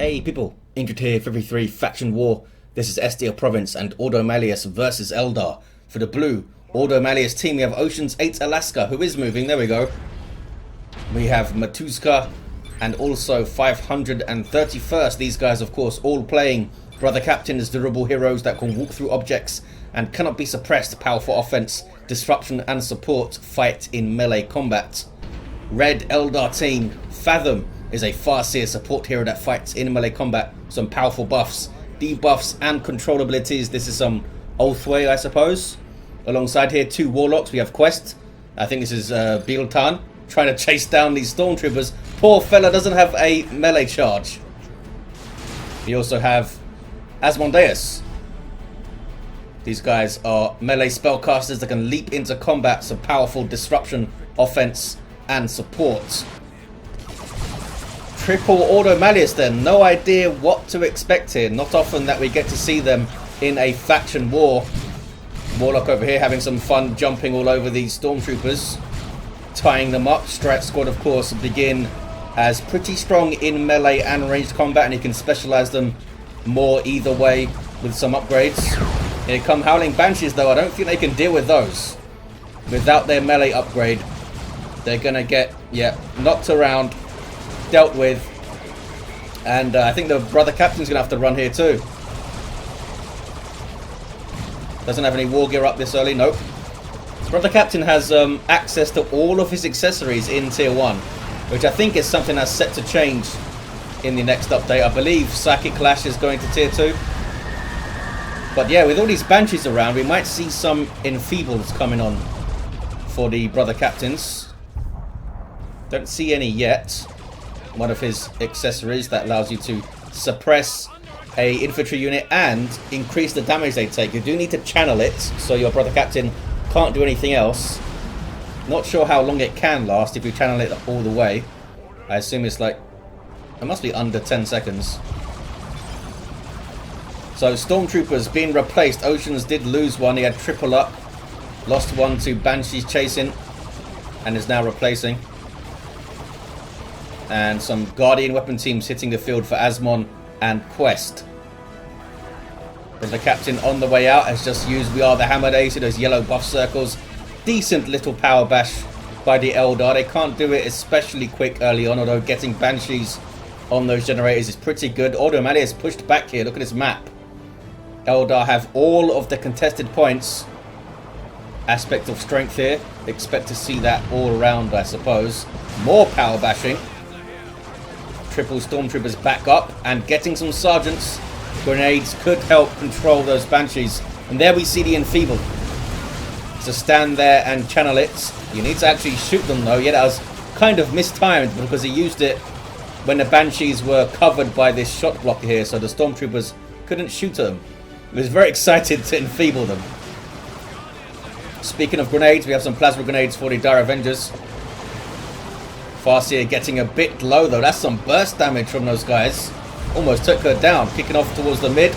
Hey people, Ynnead here, 53 Faction War. This is SDL Province and Ordo Malleus versus Eldar. For the blue Ordo Malleus team, we have OceansAteAlaska, who is moving, there we go. We have Matouzka and also 531st. These guys, of course, all playing Brother Captains, durable heroes that can walk through objects and cannot be suppressed. Powerful offense, disruption and support, fight in melee combat. Red Eldar team, Fathom is a Farseer support hero that fights in melee combat. Some powerful buffs, debuffs and control abilities. This is some Oathway, I suppose. Alongside here, two Warlocks. We have Qwest. I think this is Biltan, trying to chase down these Stormtroopers. Poor fella doesn't have a melee charge. We also have Asmondeus. These guys are melee spellcasters that can leap into combat. Some powerful disruption, offense and support. Triple Ordo Malleus then. No idea what to expect here. Not often that we get to see them in a faction war. Warlock over here having some fun jumping all over these Stormtroopers, tying them up. Strat Squad, of course, begin as pretty strong in melee and ranged combat, and you can specialize them more either way with some upgrades. Here come Howling Banshees, though. I don't think they can deal with those. Without their melee upgrade, they're going to get, knocked around, dealt with, and I think the Brother Captain's gonna have to run here too. Doesn't have any war gear up this early, nope. Brother Captain has access to all of his accessories in tier 1, which I think is something that's set to change in the next update. I believe Psychic Clash is going to tier 2. But yeah, with all these Banshees around, we might see some enfeebles coming on for the Brother Captains. Don't see any yet. One of his accessories that allows you to suppress a infantry unit and increase the damage they take. You do need to channel it, so your Brother Captain can't do anything else. Not sure how long it can last if you channel it all the way. I assume it's like, it must be under 10 seconds. So Stormtroopers being replaced. Oceans did lose one, he had triple up. Lost one to Banshees chasing and is now replacing. And some Guardian weapon teams hitting the field for Asmon and Qwest. The Captain on the way out has just used We Are the Hammer Days, those yellow buff circles. Decent little power bash by the Eldar. They can't do it especially quick early on, although getting Banshees on those generators is pretty good. Ordo Malleus pushed back here. Look at this map. Eldar have all of the contested points. Aspect of strength here. Expect to see that all around, I suppose. More power bashing. Triple Stormtroopers back up and getting some sergeants. Grenades could help control those Banshees. And there we see the enfeeble. So stand there and channel it. You need to actually shoot them though. Yeah, that was kind of mistimed because he used it when the Banshees were covered by this shot blocker here. So the Stormtroopers couldn't shoot them. He was very excited to enfeeble them. Speaking of grenades, we have some plasma grenades for the Dire Avengers. Farseer getting a bit low though. That's some burst damage from those guys. Almost took her down. Kicking off towards the mid.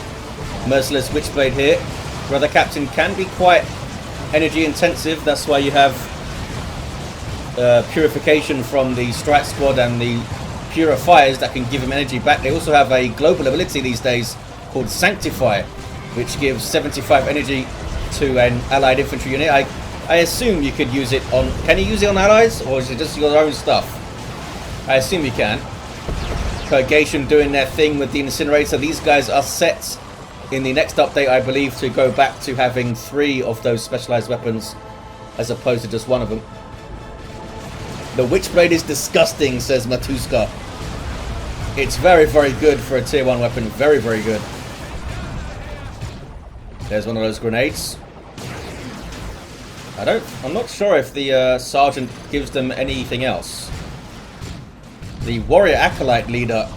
Merciless Witchblade here. Brother Captain can be quite energy intensive. That's why you have purification from the Strat Squad and the Purifiers that can give him energy back. They also have a global ability these days called Sanctify, which gives 75 energy to an allied infantry unit. I assume you could use it on... Can you use it on allies? Or is it just your own stuff? I assume you can. Purgation doing their thing with the incinerator. These guys are set in the next update, I believe, to go back to having 3 of those specialized weapons as opposed to just one of them. The Witchblade is disgusting, says Matouzka. It's very, very good for a tier 1 weapon. Very, very good. There's one of those grenades. I'm not sure if the sergeant gives them anything else. The warrior acolyte leader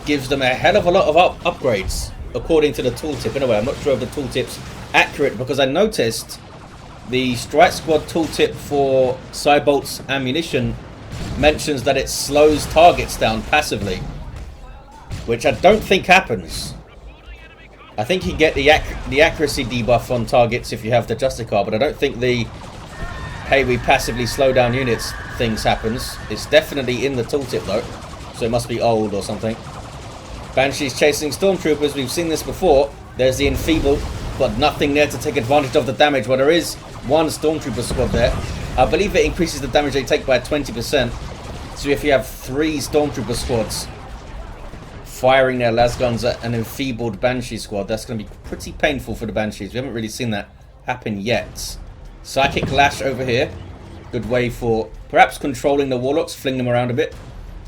gives them a hell of a lot of upgrades according to the tooltip. Anyway, I'm not sure if the tooltip's accurate because I noticed the Strike Squad tooltip for Cybolt's ammunition mentions that it slows targets down passively, which I don't think happens. I think you get the accuracy debuff on targets if you have the Justicar, but I don't think the hey, we passively slow down units things happens. It's definitely in the tooltip though, so it must be old or something. Banshees chasing Stormtroopers. We've seen this before. There's the Enfeebled, but nothing there to take advantage of the damage. Well, there is one Stormtrooper squad there. I believe it increases the damage they take by 20%. So if you have 3 Stormtrooper squads firing their las guns at an Enfeebled Banshee squad, that's going to be pretty painful for the Banshees. We haven't really seen that happen yet. Psychic Lash over here. Good way for perhaps controlling the Warlocks, fling them around a bit.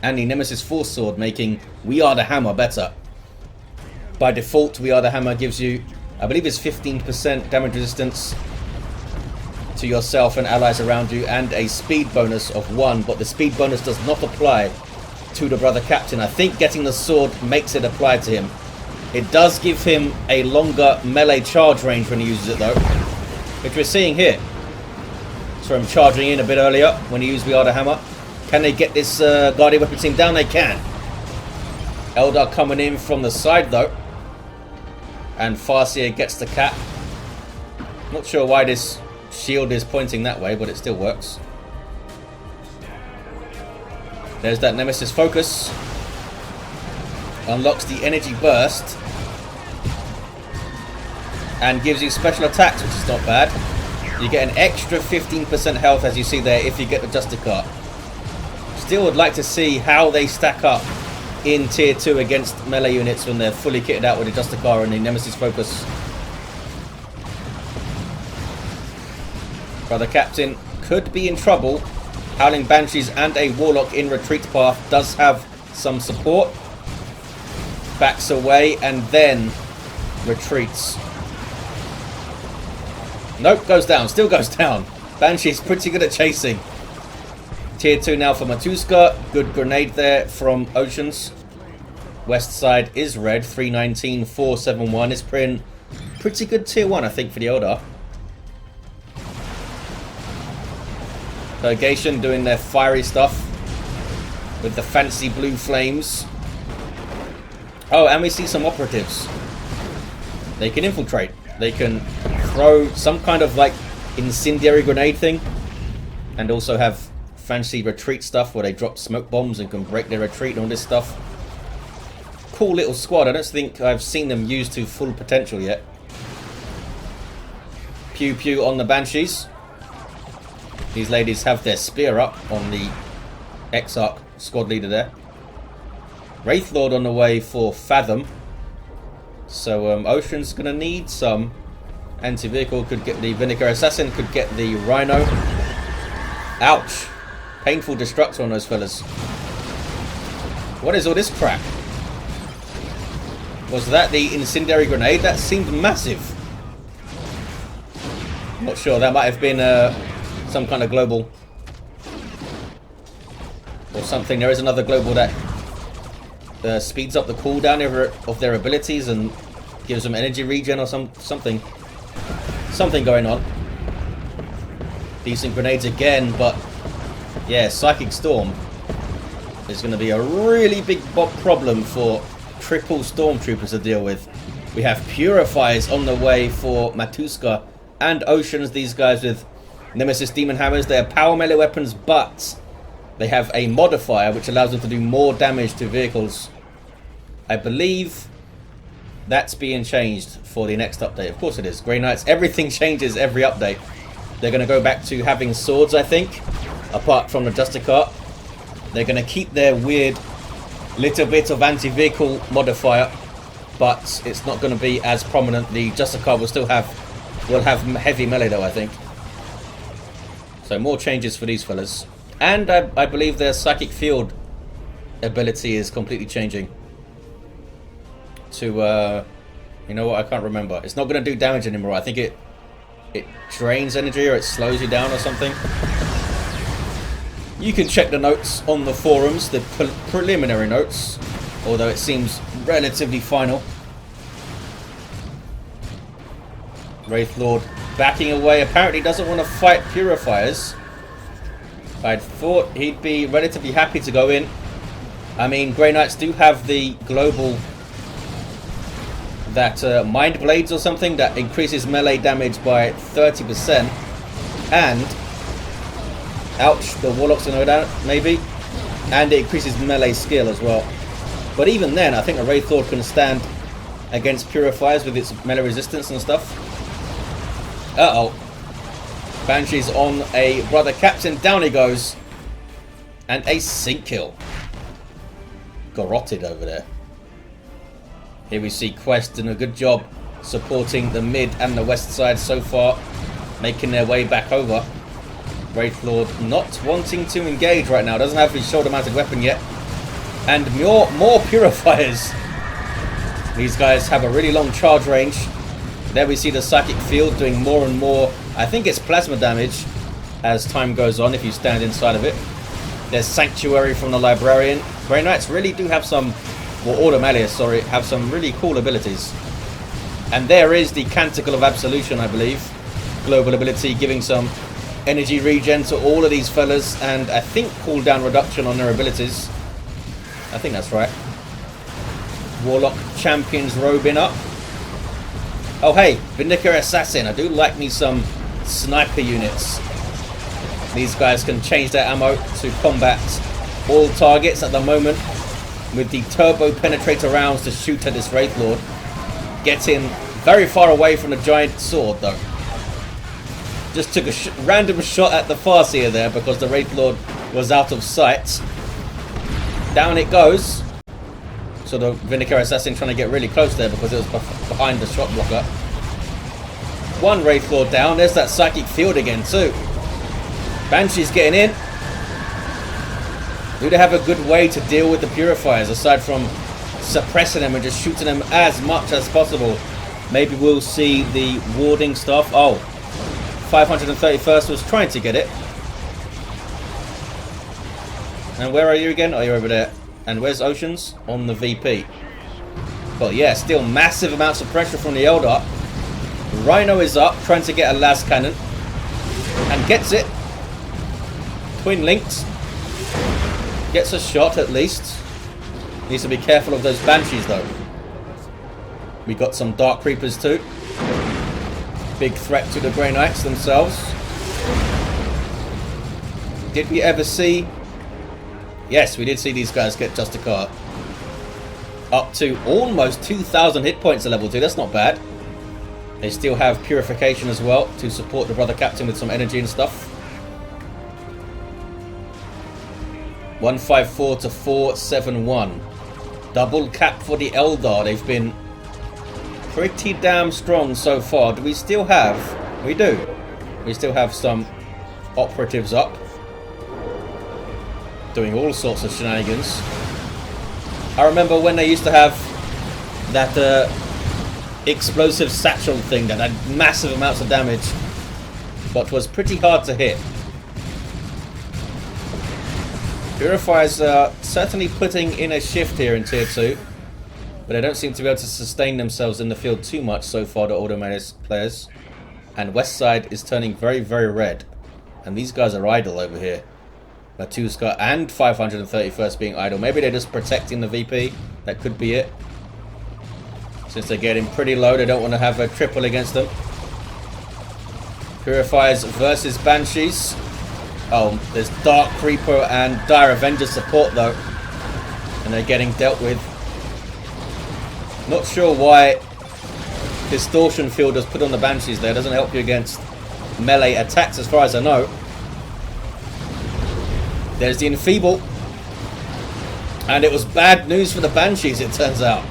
And the Nemesis Force Sword making We Are the Hammer better. By default, We Are the Hammer gives you, I believe it's 15% damage resistance to yourself and allies around you, and a speed bonus of 1, but the speed bonus does not apply to the brother captain. I think getting the sword makes it apply to him. It does give him a longer melee charge range when he uses it though, which we're seeing here. So I'm charging in a bit earlier when he used We Are the Hammer. Can they get this Guardian Weapon team down? They can. Eldar coming in from the side though, and Farseer gets the cap. Not sure why this shield is pointing that way, but it still works. There's that Nemesis Focus. Unlocks the energy burst. And gives you special attacks, which is not bad. You get an extra 15% health, as you see there, if you get the Justicar. Still would like to see how they stack up in Tier 2 against melee units when they're fully kitted out with the Justicar and the Nemesis Focus. Brother Captain could be in trouble. Howling Banshees and a Warlock in retreat path does have some support. Backs away and then retreats. Nope, goes down. Still goes down. Banshee's pretty good at chasing. Tier 2 now for Matouzka. Good grenade there from Oceans. West side is red. 319, 471. It's pretty good Tier 1, I think, for the Eldar. Purgation doing their fiery stuff with the fancy blue flames. Oh, and we see some operatives. They can infiltrate. They can throw some kind of like incendiary grenade thing, and also have fancy retreat stuff where they drop smoke bombs and can break their retreat and all this stuff. Cool little squad. I don't think I've seen them used to full potential yet. Pew pew on the Banshees. These ladies have their spear up on the Exarch squad leader there. Wraithlord on the way for Fathom. So Ocean's going to need some anti-vehicle. Could get the Vinegar Assassin, could get the Rhino. Ouch. Painful destruction on those fellas. What is all this crap? Was that the incendiary grenade? That seemed massive. Not sure. That might have been some kind of global or something. There is another global that speeds up the cooldown of their abilities and gives them energy regen or something going on. Decent grenades again, but yeah, Psychic Storm is going to be a really big problem for triple Stormtroopers to deal with. We have Purifiers on the way for Matouzka and Oceans. These guys with Nemesis Demon Hammers. They are power melee weapons, but they have a modifier which allows them to do more damage to vehicles. I believe that's being changed for the next update. Of course it is. Grey Knights, everything changes every update. They're going to go back to having swords, I think, apart from the Justicar. They're going to keep their weird little bit of anti-vehicle modifier, but it's not going to be as prominent. The Justicar will have heavy melee though, I think. So more changes for these fellas. And I believe their Psychic Field ability is completely changing. To, you know what, I can't remember. It's not going to do damage anymore. I think it drains energy or it slows you down or something. You can check the notes on the forums, the preliminary notes, although it seems relatively final. Wraithlord backing away. Apparently doesn't want to fight Purifiers. I thought he'd be relatively happy to go in. I mean, Grey Knights do have the global, that Mind Blades or something that increases melee damage by 30%. And, ouch, the Warlocks know that, maybe. And it increases melee skill as well. But even then, I think a Wraith Lord can stand against Purifiers with its melee resistance and stuff. Uh-oh. Banshee's on a Brother Captain. Down he goes. And a sink kill. Garroted over there. Here we see Qwest doing a good job supporting the mid and the west side so far. Making their way back over. Wraith Lord not wanting to engage right now. Doesn't have his shoulder mounted weapon yet. And more Purifiers. These guys have a really long charge range. There we see the Psychic Field doing more and more. I think it's plasma damage as time goes on if you stand inside of it. There's Sanctuary from the Librarian. Grey Knights really do have some, or Ordo Malleus, sorry, have some really cool abilities. And there is the Canticle of Absolution, I believe. Global ability giving some energy regen to all of these fellas. And I think cooldown reduction on their abilities. I think that's right. Warlock champions robing up. Oh hey, Vindicator Assassin. I do like me some sniper units. These guys can change their ammo to combat all targets at the moment with the turbo penetrator rounds to shoot at this Wraith Lord. Getting very far away from the giant sword though. Just took a random shot at the Farseer there because the Wraith Lord was out of sight. Down it goes. So the Vindicator Assassin trying to get really close there because it was behind the shot blocker. One Wraith Lord down. There's that Psychic Field again too. Banshee's getting in. Do they have a good way to deal with the Purifiers aside from suppressing them and just shooting them as much as possible? Maybe we'll see the warding stuff. Oh, 531st was trying to get it. And where are you again? Oh, you're over there. And where's Oceans? On the VP. But yeah, still massive amounts of pressure from the Eldar. Rhino is up, trying to get a las cannon. And gets it. Twin linked. Gets a shot at least. Needs to be careful of those Banshees though. We got some Dark Creepers too. Big threat to the Grey Knights themselves. Did we ever see... Yes, we did see these guys get Justicar up to almost 2,000 hit points at level 2. That's not bad. They still have Purification as well to support the Brother Captain with some energy and stuff. 154 to 471. Double cap for the Eldar. They've been pretty damn strong so far. Do we still have... We do. We still have some operatives up. Doing all sorts of shenanigans. I remember when they used to have that explosive satchel thing that had massive amounts of damage, but was pretty hard to hit. Purifiers are certainly putting in a shift here in Tier 2, but they don't seem to be able to sustain themselves in the field too much so far, the Ordo Malleus players. And West Side is turning very, very red. And these guys are idle over here. Matouzka and 531st being idle. Maybe they're just protecting the VP. That could be it. Since they're getting pretty low, they don't want to have a triple against them. Purifiers versus Banshees. Oh, there's Dark Creeper and Dire Avenger support though. And they're getting dealt with. Not sure why Distortion Field was put on the Banshees there. It doesn't help you against melee attacks as far as I know. There's the Enfeeble. And it was bad news for the Banshees, it turns out.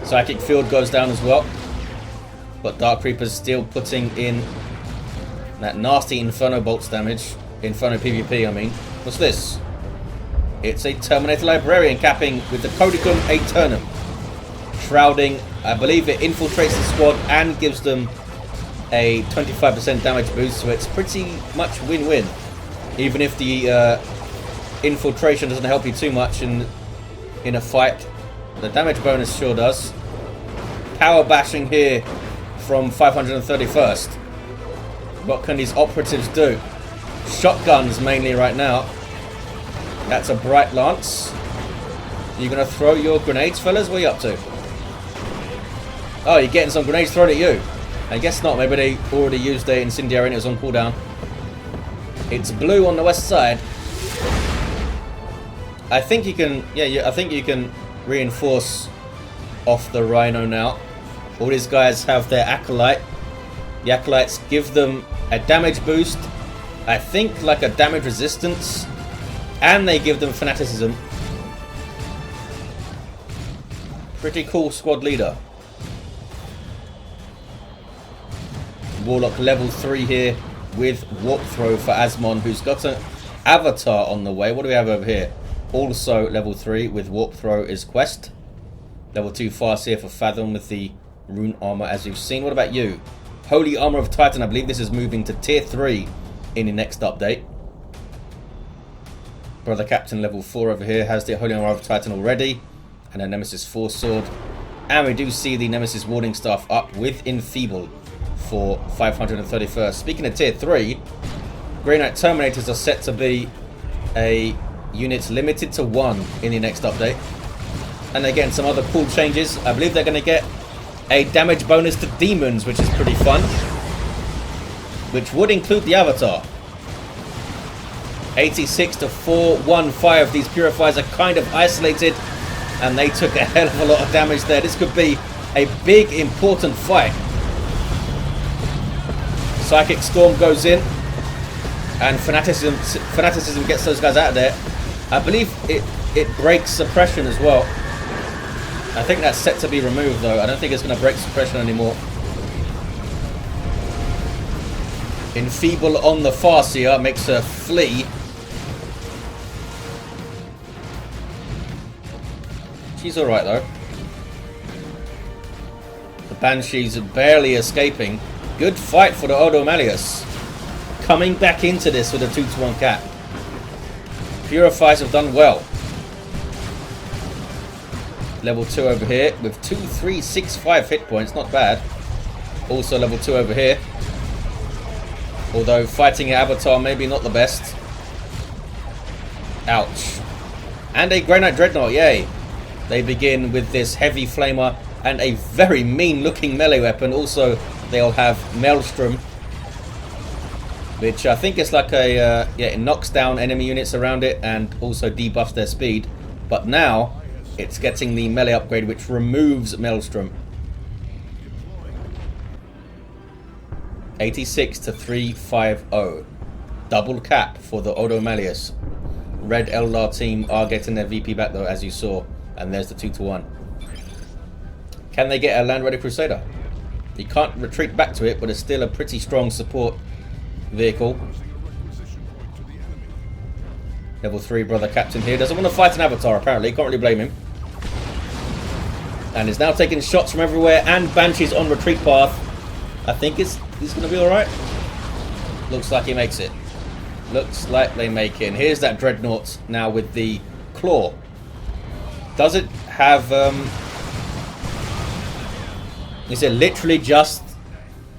Psychic Field goes down as well. But Dark Creeper's still putting in that nasty Inferno Bolts damage. Inferno PvP, I mean. What's this? It's a Terminator Librarian capping with the Codicum Aeternum. Shrouding, I believe it infiltrates the squad and gives them a 25% damage boost. So it's pretty much win-win. Even if the infiltration doesn't help you too much in a fight, the damage bonus sure does. Power bashing here from 531st. What can these operatives do? Shotguns mainly right now. That's a Bright Lance. You gonna throw your grenades, fellas? What are you up to? Oh, you're getting some grenades thrown at you. I guess not. Maybe they already used their incendiary and it was on cooldown. It's blue on the west side. I think you can, I think you can reinforce off the Rhino now. All these guys have their Acolyte. The Acolytes give them a damage boost, I think like a damage resistance, and they give them Fanaticism. Pretty cool squad leader. Warlock level 3 here with Warp Throw for Asmon, who's got an Avatar on the way. What do we have over here? Also level 3 with Warp Throw is Qwest. Level 2 Farseer for Fathom with the Rune Armor, as you've seen. What about you? Holy Armor of Titan. I believe this is moving to tier 3 in the next update. Brother Captain level 4 over here has the Holy Armor of Titan already. And a Nemesis Force Sword. And we do see the Nemesis Warding Staff up with Enfeeble for 531st. Speaking of tier 3, Grey Knight Terminators are set to be a unit limited to 1 in the next update. And again, some other cool changes. I believe they're going to get a damage bonus to demons, which is pretty fun. Which would include the Avatar. 86 to 415. These Purifiers are kind of isolated. And they took a hell of a lot of damage there. This could be a big, important fight. Psychic Storm goes in. And Fanaticism gets those guys out of there. I believe it breaks Suppression as well. I think that's set to be removed though. I don't think it's going to break Suppression anymore. Enfeeble on the Farseer makes her flee. She's alright though. The Banshees are barely escaping. Good fight for the Ordo Malleus. Coming back into this with a 2-to-1 cap. Purifiers have done well. Level 2 over here with 2, 3, 6, 5 hit points. Not bad. Also level 2 over here. Although fighting an Avatar maybe not the best. Ouch. And a Grey Knight Dreadnought, yay. They begin with this heavy flamer and a very mean looking melee weapon. Also, they'll have Maelstrom, which I think is like a, it knocks down enemy units around it and also debuffs their speed. But now, it's getting the melee upgrade, which removes Maelstrom. 86 to 350. Double cap for the Ordo Malleus. Red Eldar team are getting their VP back though, as you saw. And there's the 2-to-1. Can they get a land-ready Crusader? You can't retreat back to it, but it's still a pretty strong support vehicle. Level 3 Brother Captain here. Doesn't want to fight an Avatar, apparently. Can't really blame him. And is now taking shots from everywhere. And Banshee's on retreat path. I think he's going to be alright. Looks like he makes it. Looks like they make it. And here's that Dreadnought now with the Claw. Does it have, is it literally just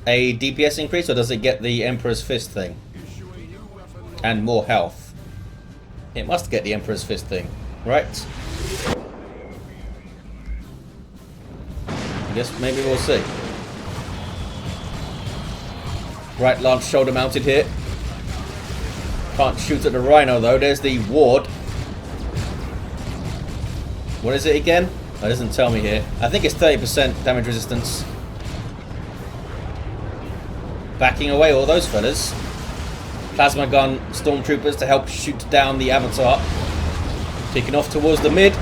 a DPS increase, or does it get the Emperor's Fist thing? And more health. It must get the Emperor's Fist thing, right? I guess maybe we'll see. Right lance shoulder mounted here. Can't shoot at the Rhino though, there's the ward. What is it again? That doesn't tell me here. I think it's 30% damage resistance. Backing away all those fellas. Plasma gun stormtroopers to help shoot down the Avatar. Kicking off towards the mid.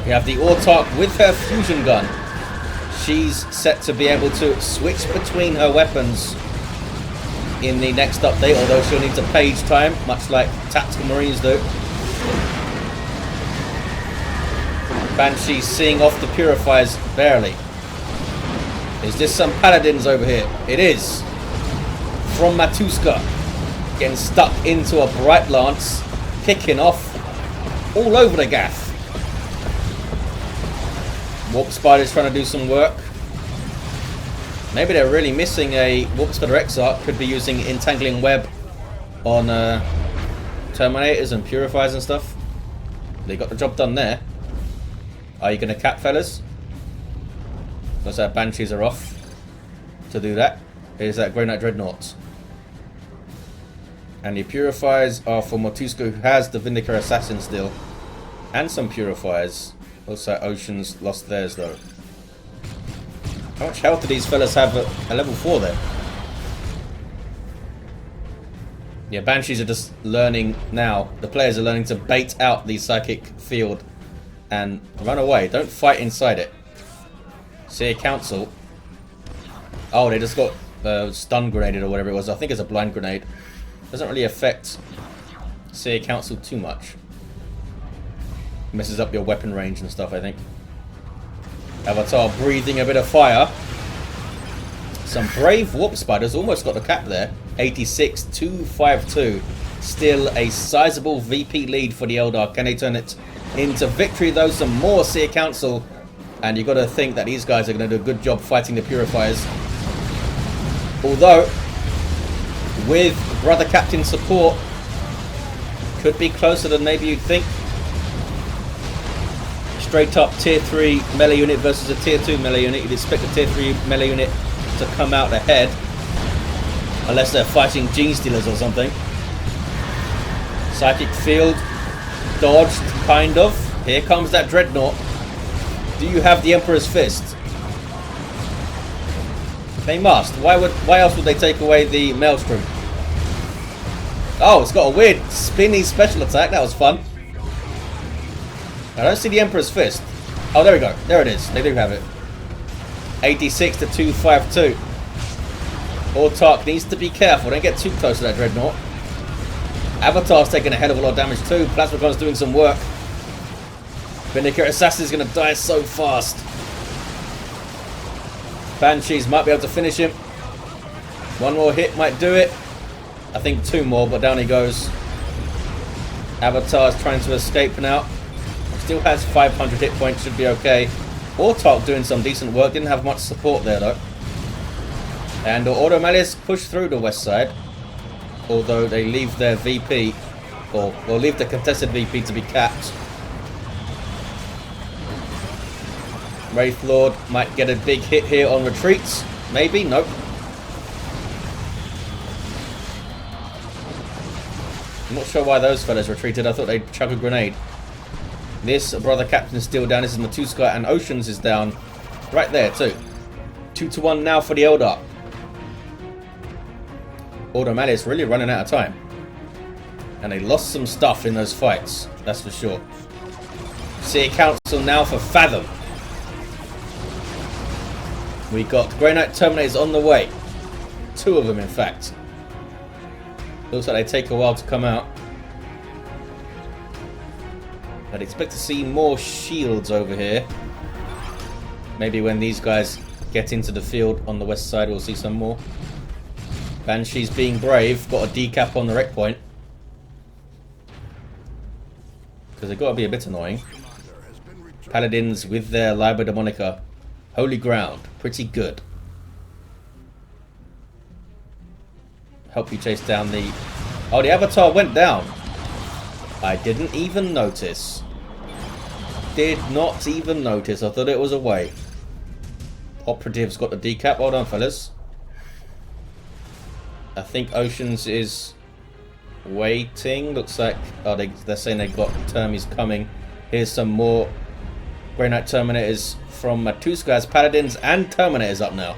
We have the Autarch with her fusion gun. She's set to be able to switch between her weapons in the next update, although she'll need to page time, much like Tactical Marines do. Banshee seeing off the Purifiers barely. Is this some Paladins over here? It is. From Matouzka. Getting stuck into a Bright Lance. Kicking off all over the gaff. Warp Spider's trying to do some work. Maybe they're really missing a Warp Spider Exarch. Could be using Entangling Web on Terminators and Purifiers and stuff. They got the job done there. Are you going to cap, fellas? Looks like Banshees are off to do that. Here's that Grey Knight Dreadnought. And the purifiers are for Matouzka, who has the Vindicator Assassin still. And some purifiers. Looks like Oceans lost theirs though. How much health do these fellas have at level 4 there? Yeah, Banshees are just learning now. The players are learning to bait out the psychic field and run away. Don't fight inside it. Seer Council. Oh, they just got stun grenaded or whatever it was. I think it's a blind grenade. Doesn't really affect Seer Council too much. Messes up your weapon range and stuff, I think. Avatar breathing a bit of fire. Some brave warp spiders almost got the cap there. 86-252. Still a sizable VP lead for the Eldar. Can they turn it into victory though? Some more Seer Council. And you've got to think that these guys are going to do a good job fighting the Purifiers. Although, with Brother Captain support, could be closer than maybe you'd think. Straight up tier 3 melee unit versus a tier 2 melee unit. You'd expect a tier 3 melee unit to come out ahead. Unless they're fighting Gene Stealers or something. Psychic Field. Dodged, kind of. Here comes that Dreadnought. Do you have the Emperor's Fist? They must. Why else would they take away the Maelstrom? Oh, it's got a weird spinny special attack. That was fun. I don't see the Emperor's Fist. Oh, there we go. There it is. They do have it. 86-252. Autarch needs to be careful. Don't get too close to that Dreadnought. Avatar's taking a hell of a lot of damage too. Plasmacon's doing some work. Vindicator Assassin is going to die so fast. Banshees might be able to finish him. One more hit might do it. I think 2 more, but down he goes. Avatar's trying to escape now. Still has 500 hit points, should be okay. Autarch doing some decent work. Didn't have much support there though. And Ordo Malleus push through the west side. Although they leave their VP, or leave the contested VP to be capped. Wraith Lord might get a big hit here on retreats. Maybe? Nope. I'm not sure why those fellas retreated. I thought they'd chuck a grenade. This Brother Captain is still down. This is Matouzka, and Oceans is down right there too. 2-1 now for the Eldar. Ordo Malleus really running out of time. And they lost some stuff in those fights. That's for sure. Seer Council now for Fathom. We got Grey Knight Terminators on the way. 2 of them, in fact. Looks like they take a while to come out. I'd expect to see more shields over here. Maybe when these guys get into the field on the west side, we'll see some more. Banshees being brave. Got a decap on the wreck point. Because they've got to be a bit annoying. Paladins with their Liber Demonica. Holy ground. Pretty good. Help you chase down the... Oh, the Avatar went down. I didn't even notice. Did not even notice. I thought it was away. Operative's got the decap. Well done, fellas. I think Oceans is waiting. Looks like... Oh, they're saying they've got Termies coming. Here's some more Grey Knight Terminators from Matouzka as Paladins and Terminators up now.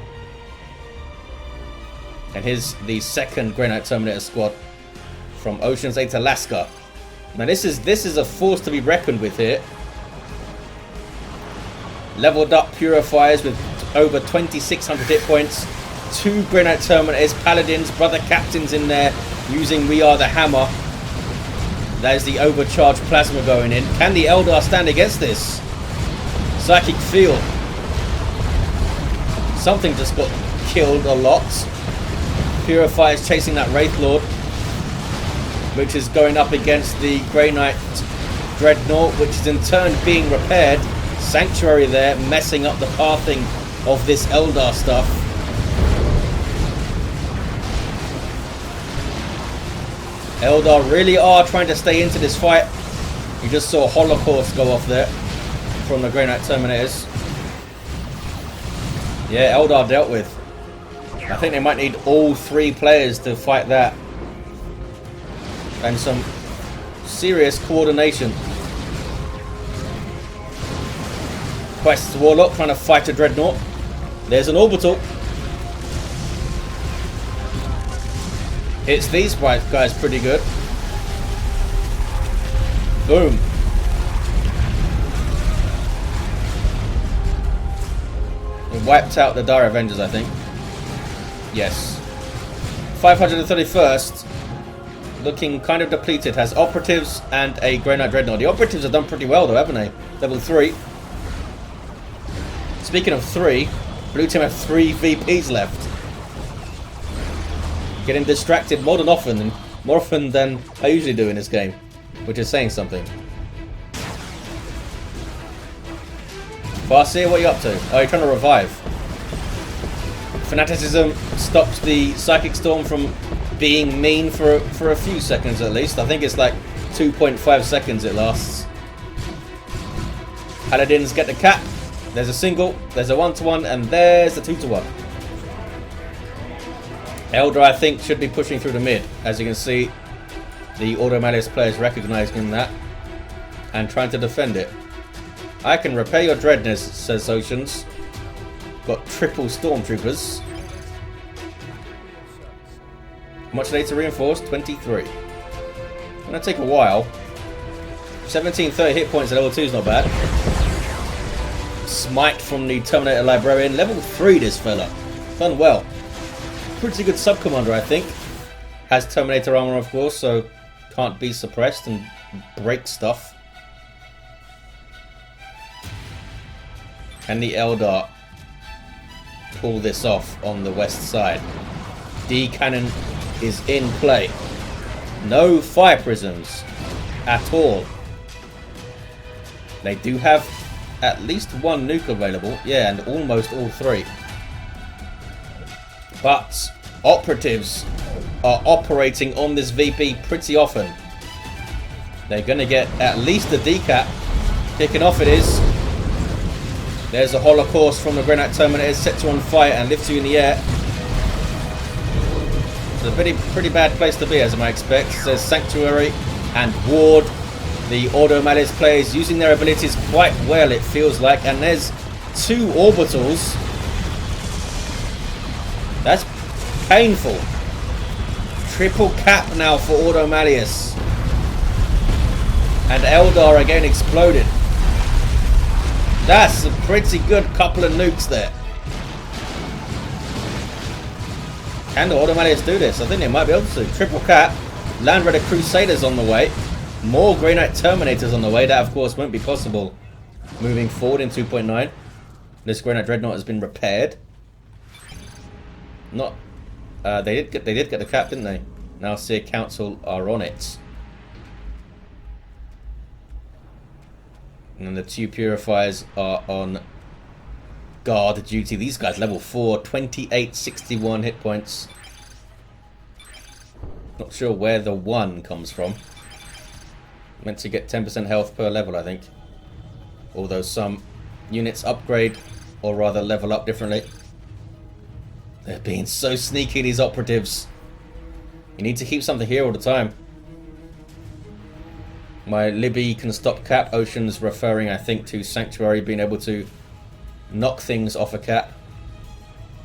And here's the second Grey Knight Terminator squad from OceansAteAlaska. Now this is a force to be reckoned with here. Leveled up Purifiers with over 2,600 hit points. 2 Grey Knight Terminators, Paladins, Brother Captains in there using We Are the Hammer. There's the overcharged plasma going in. Can the Eldar stand against this? Psychic Field. Something just got killed a lot. Purifiers chasing that Wraith Lord, which is going up against the Grey Knight Dreadnought, which is in turn being repaired. Sanctuary there, messing up the pathing of this Eldar stuff. Eldar really are trying to stay into this fight. You just saw Holocaust go off there from the Grey Knight Terminators. Yeah, Eldar dealt with. I think they might need all 3 players to fight that. and some serious coordination. Qwest's Warlock trying to fight a Dreadnought. There's an orbital. Hits these guys pretty good. Boom. It wiped out the Dire Avengers, I think. Yes. 531st. Looking kind of depleted. Has Operatives and a Grey Knight Dreadnought. The Operatives have done pretty well though, haven't they? Level 3. Speaking of 3, Blue Team have 3 VPs left. Getting distracted more often than I usually do in this game, which is saying something. Farseer, what are you up to? Oh, you're trying to revive. Fanaticism stops the Psychic Storm from being mean for a few seconds at least. I think it's like 2.5 seconds it lasts. Paladins get the cap. There's a single, there's a 1-to-1, and there's a 2-to-1. Eldar, I think, should be pushing through the mid. As you can see, the Ordo Malleus players recognizing that and trying to defend it. I can repair your dreadness, says Oceans. Got triple stormtroopers. How much later reinforced? 23. Gonna take a while. 1730 hit points at level 2 is not bad. Smite from the Terminator Librarian. Level 3 this fella. Done well. Pretty good sub-commander, I think. Has Terminator armor, of course, so can't be suppressed and break stuff. Can the Eldar pull this off on the west side? D cannon is in play. No fire prisms at all. They do have at least 1 nuke available. Yeah, and almost all 3. But Operatives are operating on this VP pretty often. They're going to get at least a decap. Kicking off it is. There's a Holocaust from the Grey Knight Terminator. Sets you on fire and lifts you in the air. It's a pretty bad place to be, as I might expect. There's Sanctuary and Ward. The Ordo Malleus players using their abilities quite well, it feels like. And there's 2 orbitals. That's painful. Triple cap now for Ordo Malleus. And Eldar again exploded. That's a pretty good couple of nukes there. Can the Ordo Malleus do this? I think they might be able to. Triple cap. Land Raider Crusaders on the way. More Grey Knight Terminators on the way. That, of course, won't be possible moving forward in 2.9. This Grey Knight Dreadnought has been repaired. Not. They did get the cap, didn't they? Now Seer Council are on it. And the 2 Purifiers are on guard duty. These guys level 4, 2861 hit points. Not sure where the 1 comes from. Meant to get 10% health per level, I think. Although some units upgrade, or rather level up differently. They're being so sneaky, these Operatives. You need to keep something here all the time. My Libby can stop cap. Oceans referring, I think, to Sanctuary being able to knock things off a cap.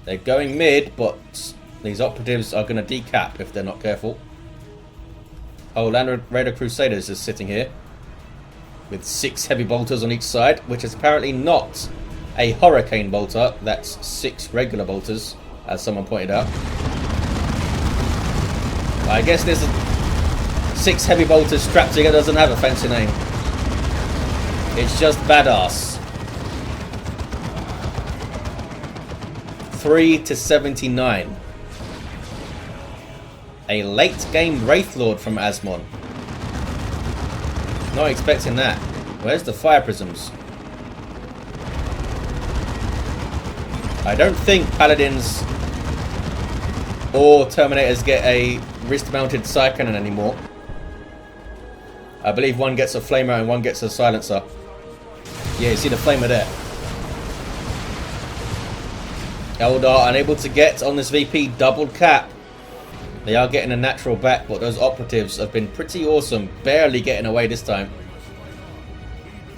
They're going mid, but these Operatives are going to decap if they're not careful. Oh, Land Raider Crusaders is sitting here with 6 heavy bolters on each side, which is apparently not a Hurricane bolter. That's 6 regular bolters, as someone pointed out. I guess there's 6 heavy bolters strapped together. Doesn't have a fancy name. It's just badass. 3-79. A late game Wraith Lord from Asmon. Not expecting that. Where's the fire prisms? I don't think Paladins or Terminators get a wrist-mounted side cannon anymore. I believe one gets a flamer and one gets a silencer. Yeah, you see the flamer there. Eldar unable to get on this VP. Doubled cap. They are getting a natural back, but those operatives have been pretty awesome. Barely getting away this time.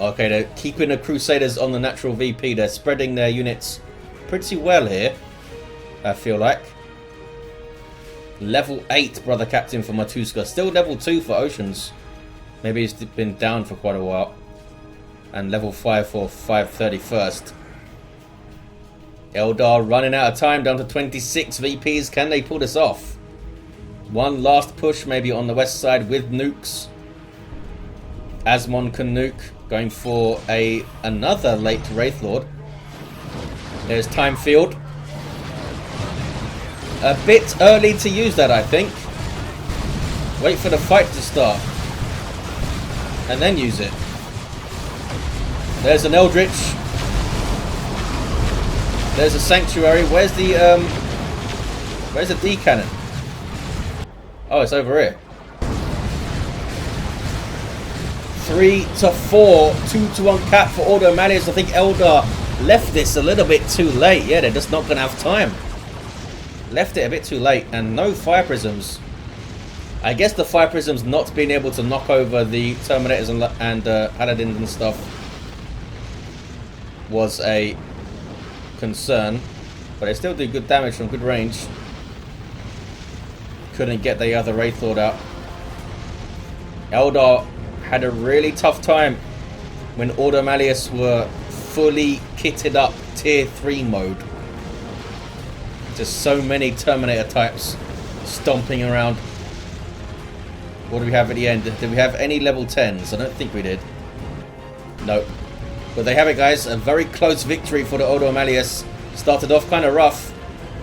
Okay, they're keeping the Crusaders on the natural VP. They're spreading their units pretty well here, I feel like. Level 8, Brother Captain, for Matouzka. Still level 2 for Oceans. Maybe he's been down for quite a while. And level 5 for 531st. Eldar running out of time, down to 26 VPs. Can they pull this off? One last push maybe on the west side with nukes. Asmon can nuke. Going for another late Wraith Lord. There's Time Field. A bit early to use that, I think. Wait for the fight to start. And then use it. There's an Eldritch. There's a Sanctuary. Where's the D cannon? Oh, it's over here. 3 to 4, 2-to-1 cap for Ordo Malleus. I think Eldar left this a little bit too late. Yeah, they're just not going to have time. Left it a bit too late, and no fire prisms. I guess the fire prisms not being able to knock over the Terminators and Paladins and stuff was a concern, but they still do good damage from good range. Couldn't get the other Wraith Lord out. Eldar had a really tough time when Ordo Malleus were fully kitted up tier 3 mode. Just so many Terminator types stomping around. What do we have at the end? Did we have any level 10s? I don't think we did. Nope. But they have it, guys. A very close victory for the Ordo Malleus. Started off kind of rough,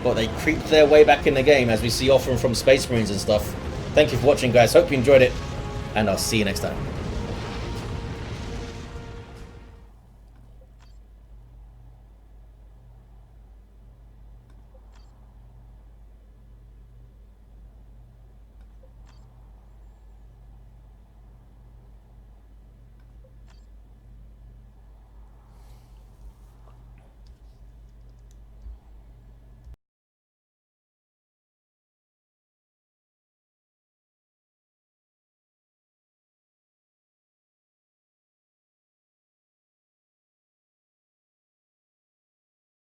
but they creeped their way back in the game, as we see often from Space Marines and stuff. Thank you for watching, guys. Hope you enjoyed it, and I'll see you next time.